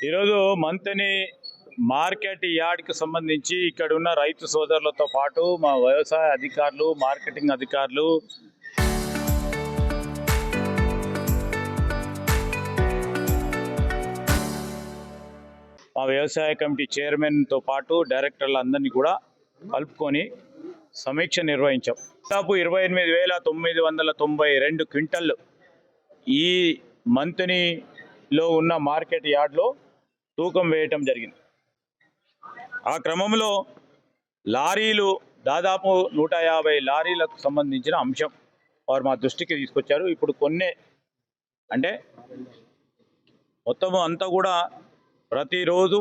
ఈరోజు మంతని మార్కెట్ యార్డ్కి సంబంధించి ఇక్కడ ఉన్న రైతు సోదరులతో పాటు మా వ్యవసాయ అధికారులు, మార్కెటింగ్ అధికారులు, మా వ్యవసాయ కమిటీ చైర్మన్తో పాటు డైరెక్టర్లు అందరినీ కూడా కలుపుకొని సమీక్ష నిర్వహించాం. దాదాపు 28,992 క్వింటళ్ళు ఈ మంతనిలో ఉన్న మార్కెట్ యార్డ్లో తూకం వేయటం జరిగింది. ఆ క్రమంలో లారీలు దాదాపు 150 లారీలకు సంబంధించిన అంశం వారు మా దృష్టికి తీసుకొచ్చారు. ఇప్పుడు కొన్ని అంటే మొత్తం అంతా కూడా ప్రతిరోజు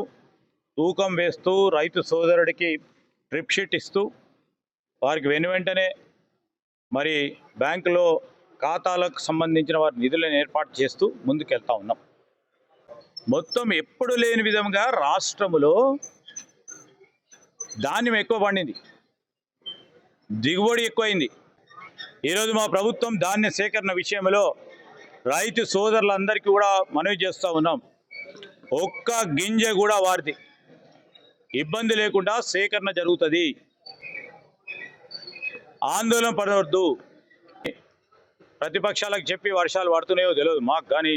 తూకం వేస్తూ రైతు సోదరుడికి ట్రిప్ షీట్ ఇస్తూ వారికి వెంటనే మరి బ్యాంకులో ఖాతాలకు సంబంధించిన వారి నిధులను ఏర్పాటు చేస్తూ ముందుకెళ్తా ఉన్నాం. మొత్తం ఎప్పుడు లేని విధంగా రాష్ట్రంలో ధాన్యం ఎక్కువ పండింది, దిగుబడి ఎక్కువైంది. ఈరోజు మా ప్రభుత్వం ధాన్య సేకరణ విషయంలో రైతు సోదరులందరికీ కూడా మనవి చేస్తూ ఉన్నాం. ఒక్క గింజ కూడా వారిది ఇబ్బంది లేకుండా సేకరణ జరుగుతుంది. ఆందోళన పడవద్దు. ప్రతిపక్షాలకు చెప్పి వర్షాలు పడుతున్నాయో తెలియదు మాకు, కానీ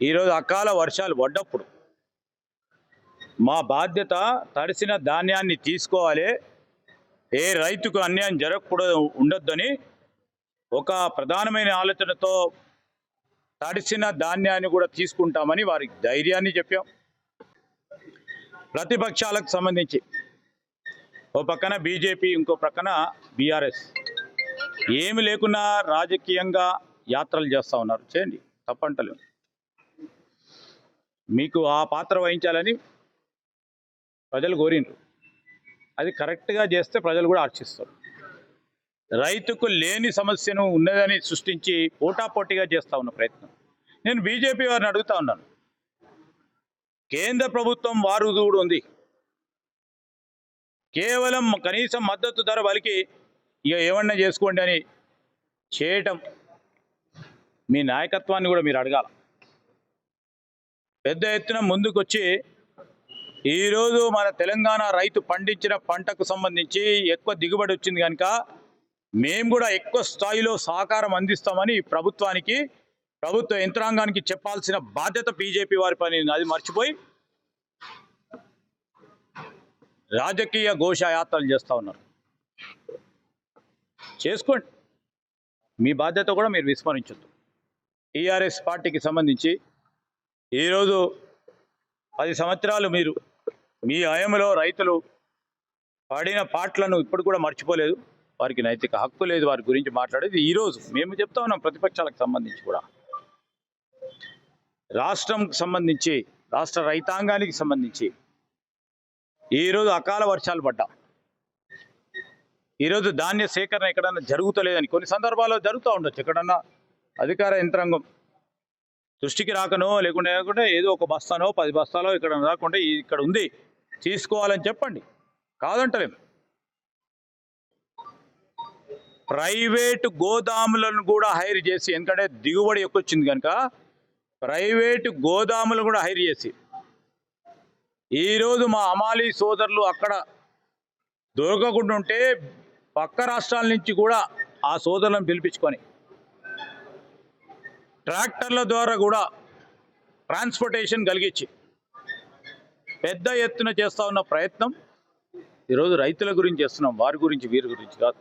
ఈరోజు అకాల వర్షాలు పడ్డప్పుడు మా బాధ్యత తడిసిన ధాన్యాన్ని తీసుకోవాలి, ఏ రైతుకు అన్యాయం జరగకూడదు ఉండొద్దని ఒక ప్రధానమైన ఆలోచనతో తడిసిన ధాన్యాన్ని కూడా తీసుకుంటామని వారికి ధైర్యాన్ని చెప్పాం. ప్రతిపక్షాలకు సంబంధించి ఓ పక్కన బీజేపీ, ఇంకో పక్కన బీఆర్ఎస్ ఏమి లేకున్నా రాజకీయంగా యాత్రలు చేస్తూ ఉన్నారు. చేయండి, తప్పంటలేదు. మీకు ఆ పాత్ర వహించాలని ప్రజలు కోరినారు. అది కరెక్ట్గా చేస్తే ప్రజలు కూడా హర్షిస్తారు. రైతుకు లేని సమస్యను ఉన్నదని సృష్టించి పోటాపోటీగా చేస్తూ ఉన్న ప్రయత్నం. నేను బీజేపీ వారిని అడుగుతా ఉన్నాను, కేంద్ర ప్రభుత్వం వారు కూడా ఉంది, కేవలం కనీసం మద్దతు ధర పలికి ఇక ఏమన్నా చేసుకోండి అని చేయటం మీ నాయకత్వాన్ని కూడా మీరు అడగాల. పెద్ద ఎత్తున ముందుకొచ్చి ఈరోజు మన తెలంగాణ రైతు పండించిన పంటకు సంబంధించి ఎక్కువ దిగుబడి వచ్చింది కనుక మేము కూడా ఎక్కువ స్థాయిలో సహకారం అందిస్తామని ప్రభుత్వానికి, ప్రభుత్వ యంత్రాంగానికి చెప్పాల్సిన బాధ్యత బీజేపీ వారి పని. అది మర్చిపోయి రాజకీయ ఘోషయాత్రలు చేస్తూ ఉన్నారు. చేసుకోండి, మీ బాధ్యత కూడా మీరు విస్మరించొద్దు. టీఆర్ఎస్ పార్టీకి సంబంధించి ఈరోజు 10 సంవత్సరాలు మీరు మీ హయాంలో రైతులు పడిన పాటలను ఇప్పుడు కూడా మర్చిపోలేదు. వారికి నైతిక హక్కు లేదు వారి గురించి మాట్లాడేది. ఈరోజు మేము చెప్తా ఉన్నాం, ప్రతిపక్షాలకు సంబంధించి కూడా రాష్ట్రంకి సంబంధించి, రాష్ట్ర రైతాంగానికి సంబంధించి ఈరోజు అకాల వర్షాలు పడ్డా, ఈరోజు ధాన్య సేకరణ ఎక్కడన్నా జరుగుతలేదని కొన్ని సందర్భాల్లో జరుగుతూ ఉండొచ్చు. ఎక్కడన్నా అధికార యంత్రాంగం దృష్టికి రాకనో లేకుంటే ఏదో ఒక బస్తానో 10 బస్తాలో ఇక్కడ రాకుండా ఇక్కడ ఉంది తీసుకోవాలని చెప్పండి, కాదంటలేం. ప్రైవేటు గోదాములను కూడా హైర్ చేసి, ఎందుకంటే దిగుబడి ఎక్కువ వచ్చింది కనుక ప్రైవేటు గోదాములను కూడా హైర్ చేసి ఈరోజు మా అమాలీ సోదరులు అక్కడ దొరకకుండా ఉంటే పక్క రాష్ట్రాల నుంచి కూడా ఆ సోదరులను పిలిపించుకొని ట్రాక్టర్ల ద్వారా కూడా ట్రాన్స్పోర్టేషన్ కలిగించి పెద్ద ఎత్తున చేస్తూ ఉన్న ప్రయత్నం ఈరోజు రైతుల గురించి చేస్తున్నాం, వారి గురించి వీరి గురించి కాదు.